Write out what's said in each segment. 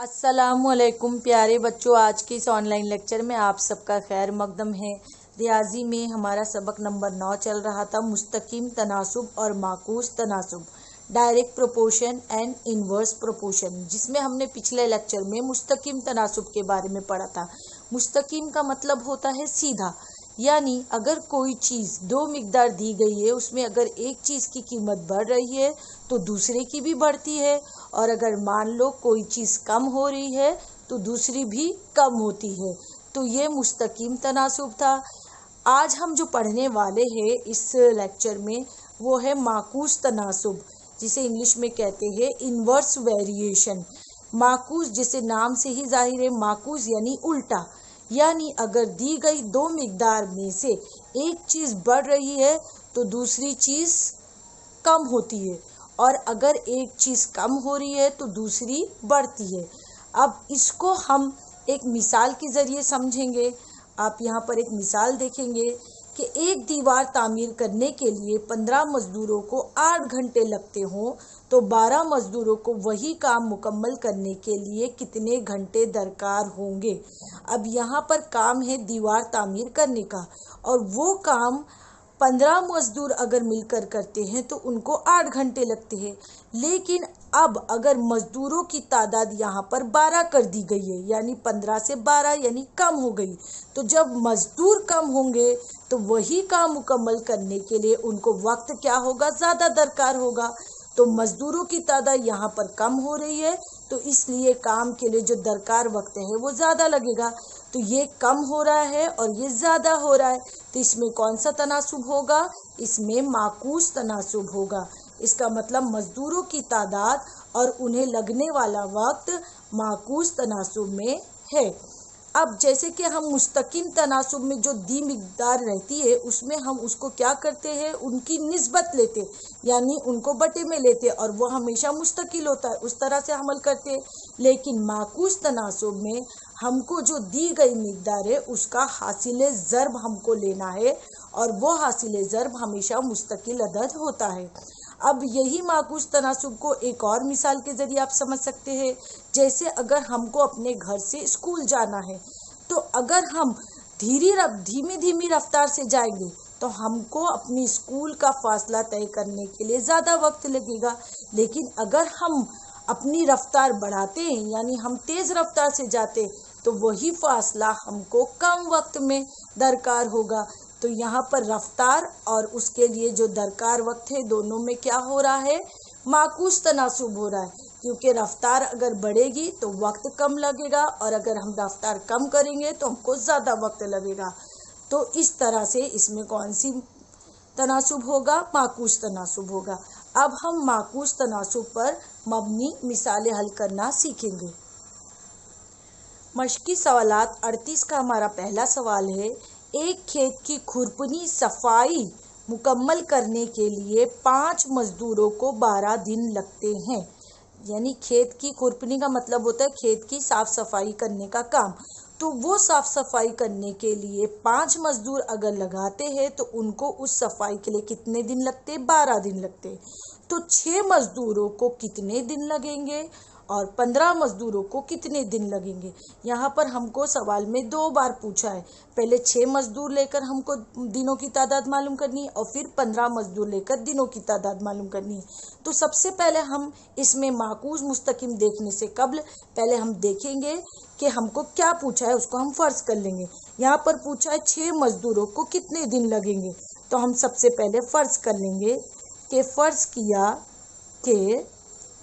अस्सलामुअलैकुम प्यारे बच्चों, आज के इस ऑनलाइन लेक्चर में आप सबका खैर मकदम है। रियाजी में हमारा सबक नंबर 9 चल रहा था, मुस्तकीम तनासुब और माकूस तनासुब, direct proportion and inverse proportion, जिसमें हमने पिछले लेक्चर में मुस्तकीम तनासुब के बारे में पढ़ा था। मुस्तकीम का मतलब होता है सीधा, यानी अगर कोई चीज़ दो मिकदार दी गई है, उसमें अगर एक चीज़ की कीमत बढ़ रही है तो दूसरे की भी बढ़ती है, और अगर मान लो कोई चीज़ कम हो रही है तो दूसरी भी कम होती है। तो ये मुस्तकीम तनासुब था। आज हम जो पढ़ने वाले हैं इस लेक्चर में वो है माकूस तनासुब, जिसे इंग्लिश में कहते हैं इनवर्स वेरिएशन। माकूस जैसे नाम से ही जाहिर है, माकूस यानी उल्टा, यानी अगर दी गई दो मिकदार में से एक चीज़ बढ़ रही है तो दूसरी चीज़ कम होती है, और अगर एक चीज़ कम हो रही है तो दूसरी बढ़ती है। अब इसको हम एक मिसाल के ज़रिए समझेंगे। आप यहाँ पर एक मिसाल देखेंगे कि एक दीवार तामीर करने के लिए 15 मज़दूरों को 8 घंटे लगते हों तो 12 मज़दूरों को वही काम मुकम्मल करने के लिए कितने घंटे दरकार होंगे। अब यहाँ पर काम है दीवार तामीर करने का, और वो काम 15 मज़दूर अगर मिलकर करते हैं तो उनको 8 घंटे लगते हैं। लेकिन अब अगर मज़दूरों की तादाद यहाँ पर 12 कर दी गई है, यानी 15 से 12 यानी कम हो गई, तो जब मज़दूर कम होंगे तो वही काम मुकम्मल करने के लिए उनको वक्त क्या होगा, ज़्यादा दरकार होगा। तो मज़दूरों की तादाद यहाँ पर कम हो रही है, तो इसलिए काम के लिए जो दरकार वक्त है वो ज़्यादा लगेगा। तो ये कम हो रहा है और ये ज़्यादा हो रहा है, तो इसमें कौन सा तनासुब होगा? इसमें माकूस तनासुब होगा। इसका मतलब मज़दूरों की तादाद और उन्हें लगने वाला वक्त माकूस तनासुब में है। अब जैसे कि हम मुस्तकिम तनासुब में जो दी मिकदार रहती है उसमें हम उसको क्या करते हैं, उनकी निस्बत लेते, यानी उनको बटे में लेते, और वो हमेशा मुस्तकिल होता है, उस तरह से अमल करते हैं। लेकिन माकूस तनासुब में हमको जो दी गई मिकदार है उसका हासिल ज़र्ब हमको लेना है, और वो हासिल ज़र्ब हमेशा मुस्तकिल अदद होता है। अब यही माकूस तनासुब को एक और मिसाल के ज़रिए आप समझ सकते हैं। जैसे अगर हमको अपने घर से स्कूल जाना है, तो अगर हम धीमी धीमी रफ्तार से जाएंगे तो हमको अपनी स्कूल का फासला तय करने के लिए ज़्यादा वक्त लगेगा। लेकिन अगर हम अपनी रफ्तार बढ़ाते हैं, यानी हम तेज़ रफ्तार से जाते, तो वही फासला हमको कम वक्त में दरकार होगा। तो यहाँ पर रफ्तार और उसके लिए जो दरकार वक्त है, दोनों में क्या हो रहा है, माकूस तनासुब हो रहा है। क्योंकि रफ्तार अगर बढ़ेगी तो वक्त कम लगेगा, और अगर हम रफ्तार कम करेंगे तो हमको ज़्यादा वक्त लगेगा। तो इस तरह से इसमें कौन सी तनासुब होगा, माकूस तनासुब होगा। अब हम माकूस तनासुब पर मबनी मिसालें हल करना सीखेंगे। मश्की सवालात 38 का हमारा पहला सवाल है, एक खेत की खुरपनी सफाई मुकम्मल करने के लिए 5 मज़दूरों को 12 दिन लगते हैं। यानी खेत की खुरपनी का मतलब होता है खेत की साफ सफाई करने का काम। तो वो साफ सफाई करने के लिए 5 मज़दूर अगर लगाते हैं तो उनको उस सफाई के लिए कितने दिन लगते हैं, 12 दिन लगते हैं। तो 6 मज़दूरों को कितने दिन लगेंगे और 15 मज़दूरों को कितने दिन लगेंगे। यहाँ पर हमको सवाल में 2 बार पूछा है। पहले 6 मज़दूर लेकर हमको दिनों की तादाद मालूम करनी है, और फिर 15 मज़दूर लेकर दिनों की तादाद मालूम करनी है। तो सबसे पहले हम इसमें माकूस मुस्तकिम देखने से कबल पहले हम देखेंगे कि हमको क्या पूछा है, उसको हम फ़र्ज़ कर लेंगे। यहाँ पर पूछा है 6 मज़दूरों को कितने दिन लगेंगे, तो हम सबसे पहले फ़र्ज़ कर लेंगे कि फ़र्ज़ किया कि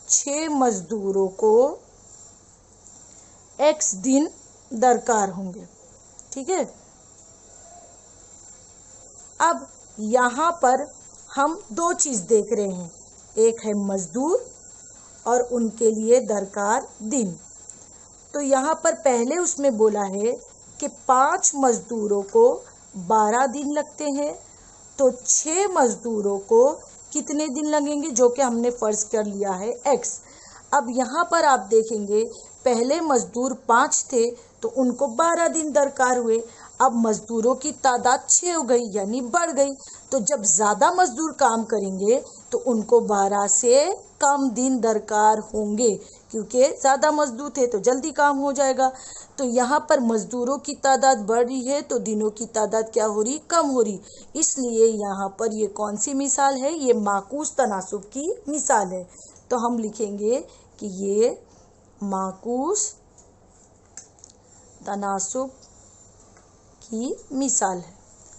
6 मज़दूरों को x दिन दरकार होंगे। ठीक है। अब यहाँ पर हम 2 चीज़ देख रहे हैं, एक है मज़दूर और उनके लिए दरकार दिन। तो यहाँ पर पहले उसमें बोला है कि 5 मज़दूरों को 12 दिन लगते हैं, तो 6 मज़दूरों को कितने दिन लगेंगे, जो कि हमने फ़र्ज़ कर लिया है x। अब यहाँ पर आप देखेंगे पहले मज़दूर 5 थे तो उनको 12 दिन दरकार हुए। अब मज़दूरों की तादाद 6 हो गई, यानी बढ़ गई। तो जब ज़्यादा मज़दूर काम करेंगे तो उनको 12 से कम दिन दरकार होंगे, क्योंकि ज़्यादा मजदूर थे तो जल्दी काम हो जाएगा। तो यहाँ पर मजदूरों की तादाद बढ़ रही है तो दिनों की तादाद क्या हो रही, कम हो रही। इसलिए यहाँ पर ये कौन सी मिसाल है, ये माकूस तनासुब की मिसाल है। तो हम लिखेंगे कि ये माकूस तनासुब की मिसाल है।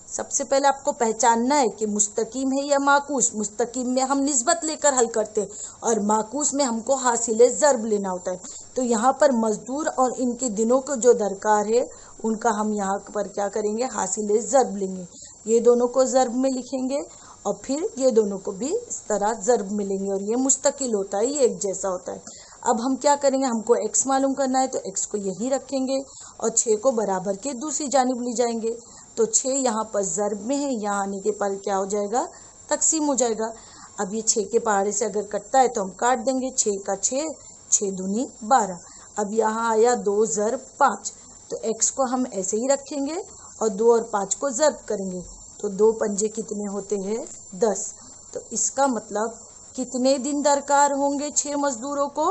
सबसे पहले आपको पहचानना है कि मुस्तकीम है या माकूस। मुस्तकीम में हम निस्बत लेकर हल करते हैं और माकूस में हमको हासिल ज़र्ब लेना होता है। तो यहाँ पर मजदूर और इनके दिनों को जो दरकार है उनका हम यहाँ पर क्या करेंगे, हासिल ज़र्ब लेंगे। ये दोनों को ज़र्ब में लिखेंगे और फिर ये दोनों को भी इस तरह ज़र्ब मिलेंगे और ये मुस्तकिल होता है, ये एक जैसा होता है। अब हम क्या करेंगे, हमको x मालूम करना है तो x को यहीं रखेंगे और 6 को बराबर के दूसरी जानिब ले जाएंगे। तो 6 यहाँ पर ज़र्ब में है, यहाँ आने के पर क्या हो जाएगा, तकसीम हो जाएगा। अब ये 6 के पहाड़े से अगर कटता है तो हम काट देंगे। 6 का 6, 6 दूनी 12। अब यहाँ आया 2 ज़र्ब 5, तो x को हम ऐसे ही रखेंगे और 2 और 5 को ज़र्ब करेंगे तो 2 पंजे कितने होते हैं, 10। तो इसका मतलब कितने दिन दरकार होंगे 6 मजदूरों को,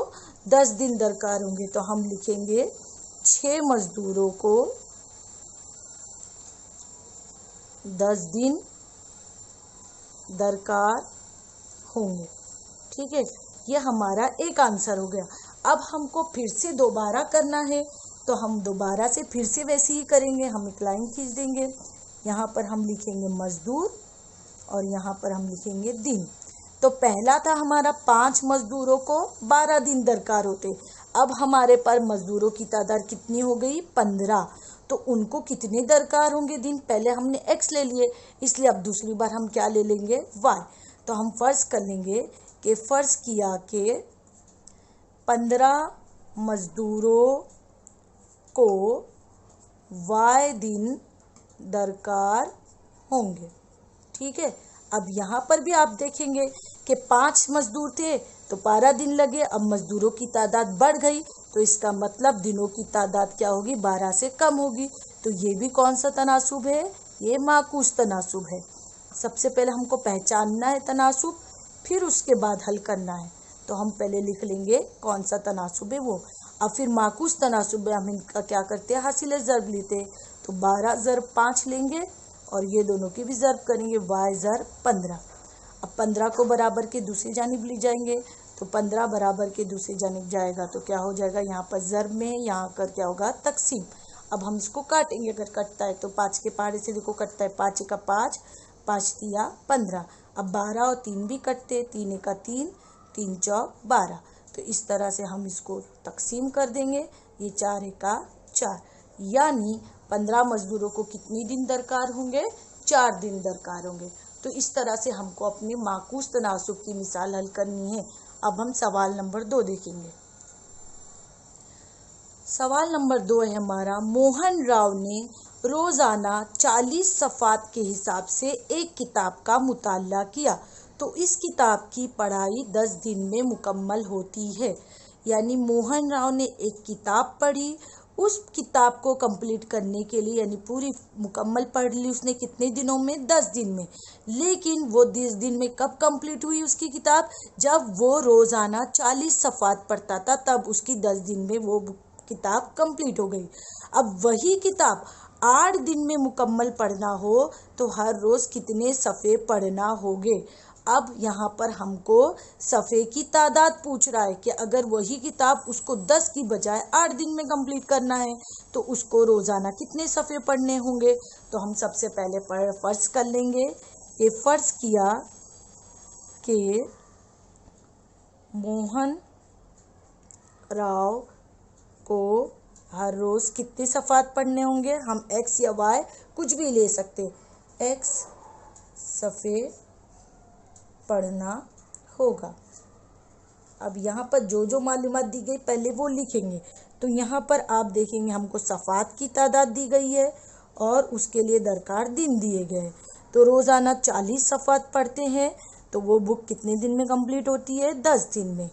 10 दिन दरकार होंगे। तो हम लिखेंगे 6 मजदूरों को 10 दिन दरकार होंगे। ठीक है, ये हमारा एक आंसर हो गया। अब हमको फिर से दोबारा करना है तो हम दोबारा से फिर से वैसे ही करेंगे। हम एक लाइन खींच देंगे, यहाँ पर हम लिखेंगे मजदूर और यहाँ पर हम लिखेंगे दिन। तो पहला था हमारा 5 मजदूरों को 12 दिन दरकार होते। अब हमारे पर मजदूरों की तादाद कितनी हो गई, 15। तो उनको कितने दरकार होंगे दिन, पहले हमने x ले लिए इसलिए अब दूसरी बार हम क्या ले लेंगे, y। तो हम फर्ज कर लेंगे कि फ़र्ज़ किया कि 15 मजदूरों को y दिन दरकार होंगे। ठीक है, अब यहाँ पर भी आप देखेंगे कि 5 मजदूर थे तो 12 दिन लगे। अब मजदूरों की तादाद बढ़ गई तो इसका मतलब दिनों की तादाद क्या होगी, 12 से कम होगी। तो ये भी कौन सा तनासुब है, ये माकूस तनासुब है। सबसे पहले हमको पहचानना है तनासुब, फिर उसके बाद हल करना है। तो हम पहले लिख लेंगे कौन सा तनासुब है वो। अब फिर माकूस तनासुब है, हम इनका क्या करते हैं, हासिल ज़र्ब लेते हैं। तो 12 ज़र्ब 5 लेंगे और ये दोनों की भी ज़र्ब करेंगे, y ज़र्ब 15। अब 15 को बराबर के दूसरी जानिब ले जाएंगे तो 15 बराबर के दूसरी जानिब जाएगा तो क्या हो जाएगा, यहाँ पर ज़र्ब में, यहाँ कर क्या होगा, तकसीम। अब हम इसको काटेंगे, अगर कटता है तो 5 के पहाड़े से देखो कटता है, 5 का 5, 5 तिया 15। अब 12 और 3 भी कटते, 3 का 3, 3 चौक 12। तो इस तरह से हम इसको तकसीम कर देंगे, ये 4 का 4। यानी 15 मजदूरों को कितनी दिन दरकार होंगे, 4 दिन दरकार होंगे। तो इस तरह से हमको अपने माकूस तनासुब की मिसाल हल करनी है। अब हम सवाल नंबर 2 देखेंगे। सवाल नंबर 2 है हमारा, मोहन राव ने रोज़ाना 40 सफ़ात के हिसाब से एक किताब का मुताला किया तो इस किताब की पढ़ाई 10 दिन में मुकम्मल होती है। यानी मोहन राव ने एक किताब पढ़ी, उस किताब को कंप्लीट करने के लिए यानी पूरी मुकम्मल पढ़ ली उसने कितने दिनों में, 10 दिन में। लेकिन वो 10 दिन में कब कंप्लीट हुई उसकी किताब, जब वो रोज़ाना 40 सफ़ात पढ़ता था, तब उसकी 10 दिन में वो किताब कंप्लीट हो गई। अब वही किताब 8 दिन में मुकम्मल पढ़ना हो तो हर रोज़ कितने सफ़े पढ़ना होंगे। अब यहाँ पर हमको सफ़े की तादाद पूछ रहा है कि अगर वही किताब उसको 10 की बजाय 8 दिन में कंप्लीट करना है तो उसको रोज़ाना कितने सफ़े पढ़ने होंगे। तो हम सबसे पहले फ़र्ज़ कर लेंगे, ये फ़र्ज़ किया कि मोहन राव को हर रोज़ कितने सफ़ात पढ़ने होंगे। हम x या y कुछ भी ले सकते, x सफ़े पढ़ना होगा। अब यहाँ पर जो जो मालूमात दी गई पहले वो लिखेंगे। तो यहाँ पर आप देखेंगे हमको सफ़ात की तादाद दी गई है और उसके लिए दरकार दिन दिए गए। तो रोज़ाना 40 सफ़ात पढ़ते हैं तो वो बुक कितने दिन में कंप्लीट होती है, 10 दिन में।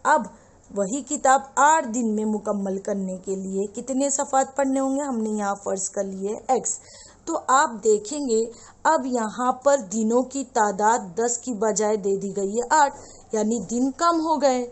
अब वही किताब 8 दिन में मुकम्मल करने के लिए कितने सफ़ात पढ़ने होंगे, हमने यहाँ फ़र्ज़ कर लिए x। तो आप देखेंगे अब यहाँ पर दिनों की तादाद 10 की बजाय दे दी गई है 8, यानी दिन कम हो गए।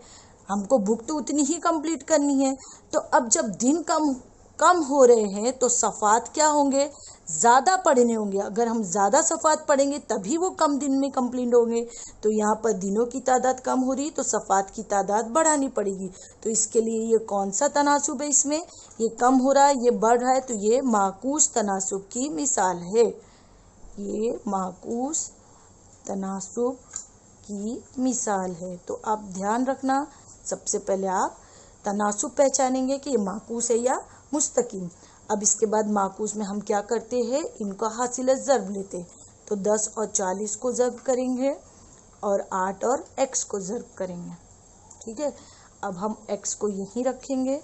हमको बुक तो उतनी ही कंप्लीट करनी है। तो अब जब दिन कम कम हो रहे हैं तो सफ़ात क्या होंगे, ज़्यादा पढ़ने होंगे। अगर हम ज़्यादा सफ़ात पढ़ेंगे तभी वो कम दिन में कंप्लीट होंगे। तो यहाँ पर दिनों की तादाद कम हो रही तो सफ़ात की तादाद बढ़ानी पड़ेगी। तो इसके लिए ये कौन सा तनासुब है, इसमें ये कम हो रहा है ये बढ़ रहा है, तो ये माकूस तनासुब की मिसाल है। ये माकूस तनासुब की मिसाल है। तो आप ध्यान रखना, सबसे पहले आप तनासुब पहचानेंगे कि ये माकूस है या मुस्तकिम। अब इसके बाद माकूस में हम क्या करते हैं, इनको हासिल ज़र्ब लेते हैं। तो 10 और 40 को ज़र्ब करेंगे और 8 और x को ज़र्ब करेंगे। ठीक है, अब हम x को यहीं रखेंगे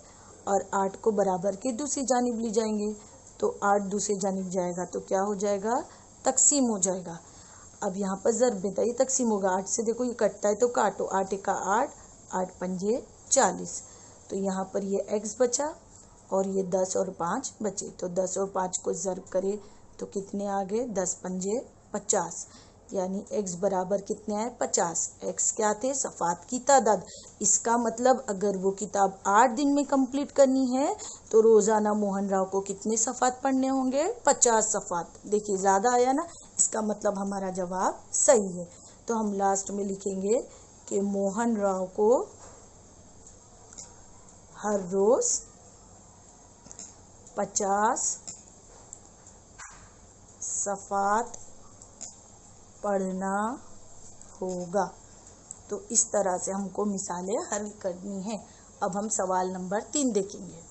और 8 को बराबर के दूसरी जानिब ले जाएंगे। तो 8 दूसरी जानिब जाएगा तो क्या हो जाएगा, तकसीम हो जाएगा। अब यहाँ पर ज़र्ब में था, ये तकसीम होगा। 8 से देखो ये कटता है तो काटो, 8 का 8, 8 पंजे 40। तो यहाँ पर ये x बचा और ये 10 और 5 बचे। तो 10 और 5 को ज़र्ब करें तो कितने आ गए, 10 पंजे 50, यानी x बराबर कितने आए, 50। x क्या थे, सफ़ात की तादाद। इसका मतलब अगर वो किताब 8 दिन में कंप्लीट करनी है तो रोज़ाना मोहन राव को कितने सफ़ात पढ़ने होंगे, 50 सफ़ात। देखिए ज़्यादा आया ना, इसका मतलब हमारा जवाब सही है। तो हम लास्ट में लिखेंगे कि मोहन राव को हर रोज़ 50 सफ़ात पढ़ना होगा। तो इस तरह से हमको मिसालें हल करनी है। अब हम सवाल नंबर 3 देखेंगे।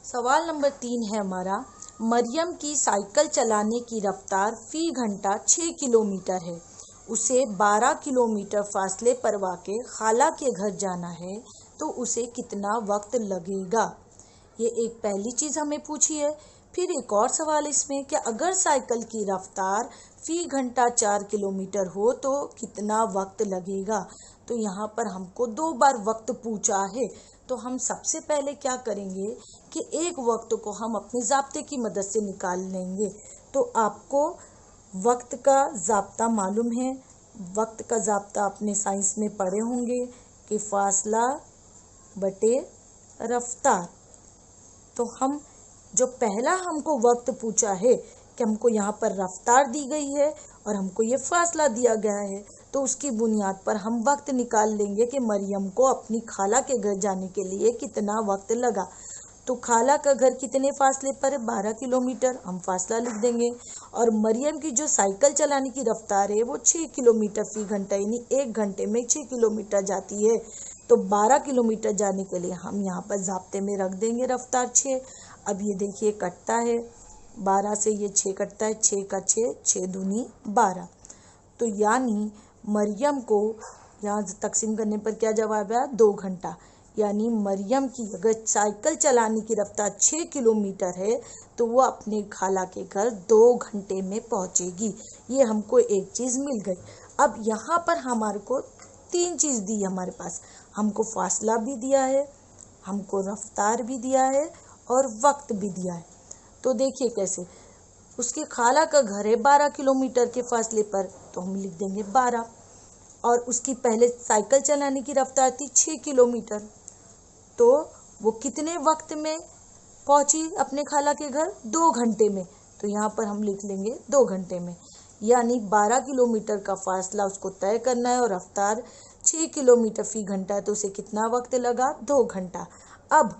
सवाल नंबर 3 है हमारा, मरियम की साइकिल चलाने की रफ्तार फी घंटा 6 किलोमीटर है। उसे 12 किलोमीटर फासले पर वाक़े खाला के घर जाना है तो उसे कितना वक्त लगेगा। ये एक पहली चीज़ हमें पूछी है। फिर एक और सवाल इसमें कि अगर साइकिल की रफ्तार फी घंटा 4 किलोमीटर हो तो कितना वक्त लगेगा। तो यहाँ पर हमको 2 बार वक्त पूछा है। तो हम सबसे पहले क्या करेंगे कि एक वक्त को हम अपने ज़ाब्ते की मदद से निकाल लेंगे। तो आपको वक्त का ज़ाब्ता मालूम है। वक्त का ज़ाब्ता अपने साइंस में पढ़े होंगे कि फासला बटे रफ्तार। तो हम जो पहला हमको वक्त पूछा है कि हमको यहाँ पर रफ्तार दी गई है और हमको ये फासला दिया गया है, तो उसकी बुनियाद पर हम वक्त निकाल लेंगे कि मरियम को अपनी खाला के घर जाने के लिए कितना वक्त लगा। तो खाला का घर कितने फासले पर है, 12 किलोमीटर, हम फासला लिख देंगे। और मरियम की जो साइकिल चलाने की रफ्तार है वो 6 किलोमीटर फी घंटा, यानी 1 घंटे में 6 किलोमीटर जाती है। तो 12 किलोमीटर जाने के लिए हम यहाँ पर ज़ाब्ते में रख देंगे रफ्तार 6। अब ये देखिए कटता है, 12 से ये 6 कटता है, 6 का 6, 6 दूनी 12। तो यानी मरियम को यहाँ तकसीम करने पर क्या जवाब आया, 2 घंटा। यानी मरियम की अगर साइकिल चलाने की रफ्तार 6 किलोमीटर है तो वो अपने खाला के घर 2 घंटे में पहुँचेगी। ये हमको एक चीज़ मिल गई। अब यहाँ पर हमारे को 3 चीज़ दी है हमारे पास। हमको फासला भी दिया है, हमको रफ्तार भी दिया है और वक्त भी दिया है। तो देखिए कैसे, उसके खाला का घर है 12 किलोमीटर के फासले पर, तो हम लिख देंगे 12। और उसकी पहले साइकिल चलाने की रफ्तार थी 6 किलोमीटर, तो वो कितने वक्त में पहुंची अपने खाला के घर, 2 घंटे में। तो यहाँ पर हम लिख लेंगे 2 घंटे में। यानी 12 किलोमीटर का फासला उसको तय करना है और रफ्तार 6 किलोमीटर फी घंटा है, तो उसे कितना वक्त लगा, 2 घंटा। अब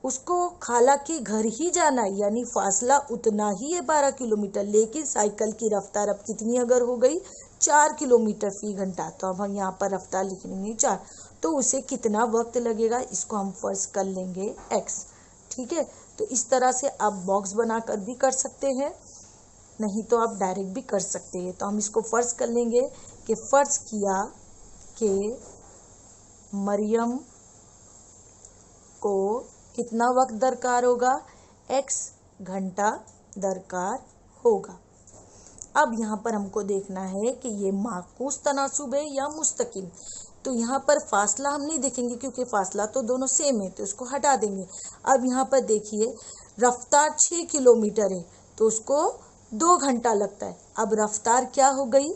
उसको खाला के घर ही जाना है, यानी फासला उतना ही है 12 किलोमीटर, लेकिन साइकिल की रफ्तार अब कितनी अगर हो गई, 4 किलोमीटर फी घंटा। तो अब हम यहाँ पर रफ्तार लिख लेंगे 4। तो उसे कितना वक्त लगेगा, इसको हम फर्ज कर लेंगे x। ठीक है, तो इस तरह से आप बॉक्स बनाकर भी कर सकते हैं, नहीं तो आप डायरेक्ट भी कर सकते हैं। तो हम इसको फर्ज कर लेंगे कि फ़र्ज़ किया कि मरियम को कितना वक्त दरकार होगा, x घंटा दरकार होगा। अब यहाँ पर हमको देखना है कि ये माकूस तनासुब है या मुस्तकिम। तो यहाँ पर फासला हम नहीं देखेंगे क्योंकि फासला तो दोनों सेम है, तो इसको हटा देंगे। अब यहाँ पर देखिए रफ्तार 6 किलोमीटर है तो उसको 2 घंटा लगता है। अब रफ्तार क्या हो गई,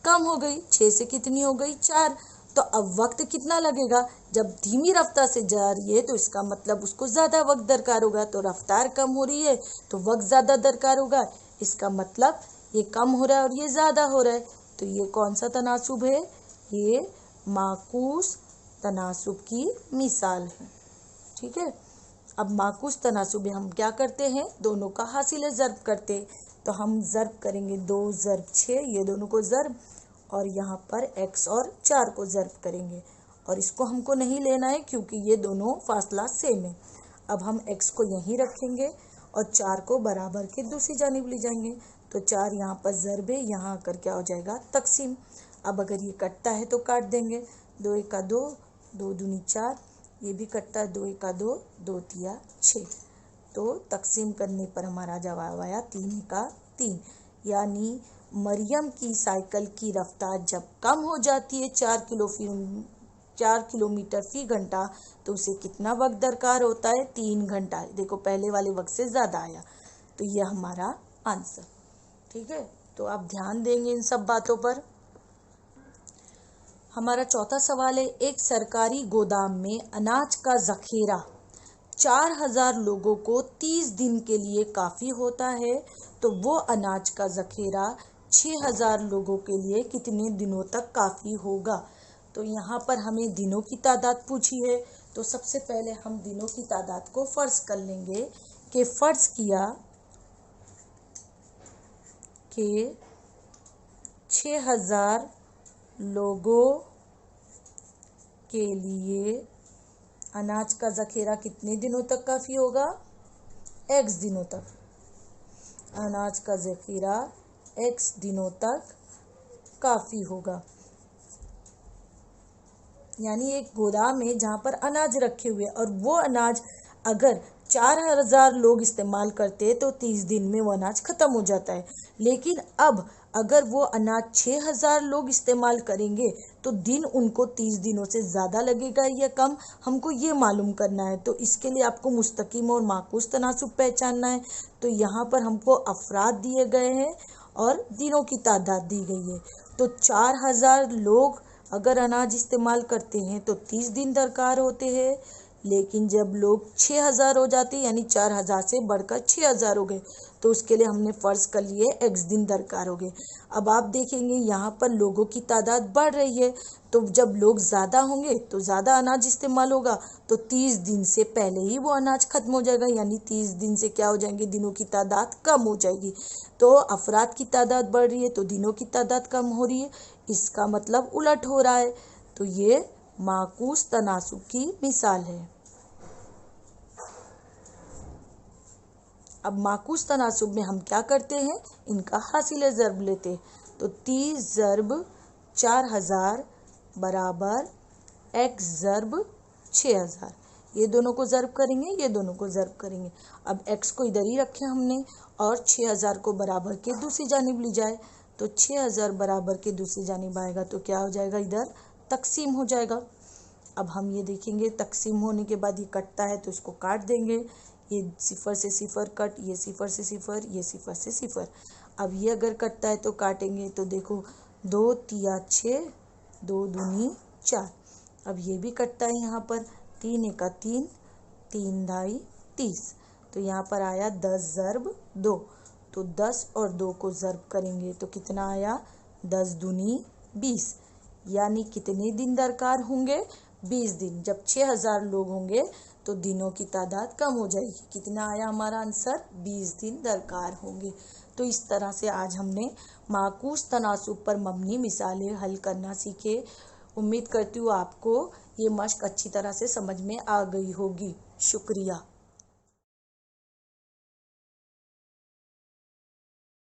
कम हो गई, 6 से कितनी हो गई, 4। तो अब वक्त कितना लगेगा, जब धीमी रफ्तार से जा रही है तो इसका मतलब उसको ज़्यादा वक्त दरकार होगा, तो रफ्तार कम हो रही है तो वक्त ज़्यादा दरकार होगा, इसका मतलब ये कम हो रहा है और ये ज़्यादा हो रहा है। तो ये कौन सा तनासुब है, ये माकूस तनासुब की मिसाल है। ठीक है, अब माकूस तनासुब में हम क्या करते हैं, दोनों का हासिल ज़र्ब करते हैं। तो हम ज़र्ब करेंगे 2 ज़र्ब 6, ये दोनों को ज़र्ब, और यहाँ पर x और 4 को ज़र्ब करेंगे, और इसको हमको नहीं लेना है क्योंकि ये दोनों फासला सेम है। अब हम x को यहीं रखेंगे और 4 को बराबर के दूसरी जानिब ले जाएंगे। तो 4 यहाँ पर ज़र्ब है, यहाँ आकर क्या हो जाएगा, तकसीम। अब अगर ये कटता है तो काट देंगे, 2 1 2, 2 दूनी 4, ये भी कटता है, 2 1 2, 2 3 6। तो तकसीम करने पर हमारा जवाब आया 3 1 3। यानी मरियम की साइकिल की रफ्तार जब कम हो जाती है 4 किलोमीटर फी घंटा, तो उसे कितना वक्त दरकार होता है, 3 घंटा। देखो पहले वाले वक्त से ज़्यादा आया, तो यह हमारा आंसर। ठीक है, तो आप ध्यान देंगे इन सब बातों पर। हमारा चौथा सवाल है, एक सरकारी गोदाम में अनाज का जखीरा 4000 लोगों को 30 दिन के लिए काफ़ी होता है, तो वो अनाज का जखीरा 6000 लोगों के लिए कितने दिनों तक काफ़ी होगा। तो यहाँ पर हमें दिनों की तादाद पूछी है, तो सबसे पहले हम दिनों की तादाद को फ़र्ज़ कर लेंगे कि फ़र्ज़ किया कि 6000 लोगों के लिए अनाज का ज़ख़ीरा कितने दिनों तक काफ़ी होगा, x दिनों तक। अनाज का ज़ख़ीरा x दिनों तक काफ़ी होगा। यानी एक गोदाम है जहाँ पर अनाज रखे हुए, और वो अनाज अगर 4000 लोग इस्तेमाल करते हैं तो 30 दिन में वो अनाज ख़त्म हो जाता है। लेकिन अब अगर वो अनाज 6000 लोग इस्तेमाल करेंगे तो दिन उनको 30 दिनों से ज़्यादा लगेगा या कम, हमको ये मालूम करना है। तो इसके लिए आपको मुस्तकीम और माकूस तनासुब पहचानना है। तो यहाँ पर हमको अफराद दिए गए हैं और दिनों की तादाद दी गई है। तो 4000 लोग अगर अनाज इस्तेमाल करते हैं तो 30 दिन दरकार होते हैं, लेकिन जब लोग 6000 हो जाते हैं, यानी 4000 से बढ़कर 6000 हो गए, तो उसके लिए हमने फ़र्ज़ कर लिए x दिन दरकार हो गए। अब आप देखेंगे यहाँ पर लोगों की तादाद बढ़ रही है, तो जब लोग ज़्यादा होंगे तो ज़्यादा अनाज इस्तेमाल होगा, तो 30 दिन से पहले ही वो अनाज ख़त्म हो जाएगा। यानी 30 दिन से क्या हो जाएंगे, दिनों की तादाद कम हो जाएगी। तो अफराद की तादाद बढ़ रही है तो दिनों की तादाद कम हो रही है, इसका मतलब उलट हो रहा है। तो ये माकूस तनासुब की मिसाल है। अब माकूस तनासुब में हम क्या करते हैं, इनका हासिल ज़र्ब लेते हैं। तो 30 ज़र्ब 4000 बराबर x ज़र्ब 6000, ये दोनों को ज़र्ब करेंगे, ये दोनों को ज़र्ब करेंगे। अब x को इधर ही रखें हमने, और 6000 को बराबर के दूसरी जानिब ले जाए, तो 6000 बराबर के दूसरी जानिब आएगा तो क्या हो जाएगा, इधर तकसीम हो जाएगा। अब हम ये देखेंगे तकसीम होने के बाद ये कटता है तो इसको काट देंगे, ये 0 से 0 कट, ये 0 से 0, ये 0 से 0। अब ये अगर कटता है तो काटेंगे, तो देखो 2 3 6, 2 दूनी 4। अब ये भी कटता है यहाँ पर, 3 1 3, 3 ढाई 30। तो यहाँ पर आया 10 ज़र्ब 2। तो 10 और 2 को ज़र्ब करेंगे तो कितना आया, 10 दूनी 20। यानी कितने दिन दरकार होंगे, 20 दिन। जब 6000 लोग होंगे तो दिनों की तादाद कम हो जाएगी। कितना आया हमारा आंसर, 20 दिन दरकार होंगे। तो इस तरह से आज हमने माकूस तनासुब पर मबनी मिसालें हल करना सीखे। उम्मीद करती हूँ आपको ये मश्क अच्छी तरह से समझ में आ गई होगी। शुक्रिया।